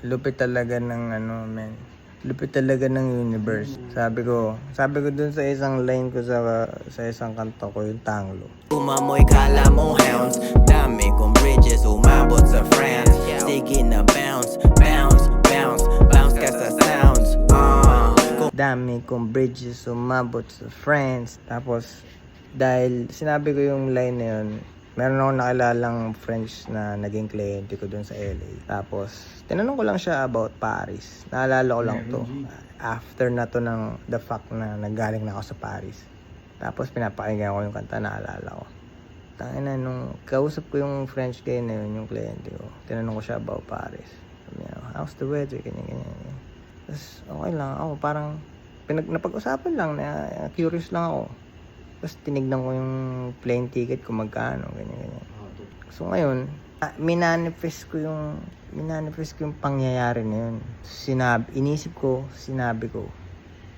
lupit talaga ng ano, man. Lupit talaga ng universe. Sabi ko dun sa isang line ko sa isang kanta ko, yung Tanglo. Umamoy kala mo hounds, dami kong bridges, umabot sa France. Sige na bounce, bounce, bounce, bounce ka sa sounds. Dami kong bridges, umabot sa friends. Tapos, dahil sinabi ko yung line na yun, meron akong nakilalang French na naging kliyente ko dun sa LA. Tapos, tinanong ko lang siya about Paris. Naalala ko lang to. After na to ng the fact na nanggaling na ako sa Paris. Tapos, pinapakinggan ko yung kanta, naalala ko. Tangina, nung kausap ko yung French guy na yun, yung kliyente ko, tinanong ko siya about Paris. Sabi niya, how's the weather? Ganyan. Tapos, okay lang ako. Parang, napag-usapan lang na curious lang ako. Tapos tinignan ko yung plane ticket kung magkano, ganyan. So ngayon, minanifest ko yung pangyayari na yun. Inisip ko, sinabi ko.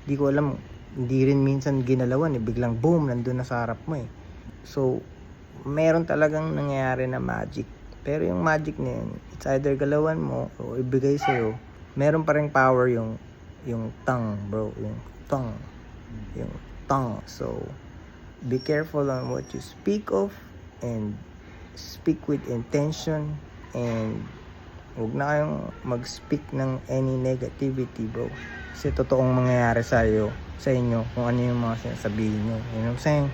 Hindi ko alam, hindi rin minsan ginalawan biglang boom, nandun na sa harap mo So, meron talagang nangyayari na magic. Pero yung magic na yun, it's either galawan mo o ibigay sa'yo. Meron pa rin power yung tongue, bro. Yung tongue. So, be careful on what you speak of and speak with intention, and huwag na kayong mag-speak ng any negativity, bro. Kasi totoong mangyayari sa inyo kung ano yung mga sinasabihin nyo. You know what I'm saying?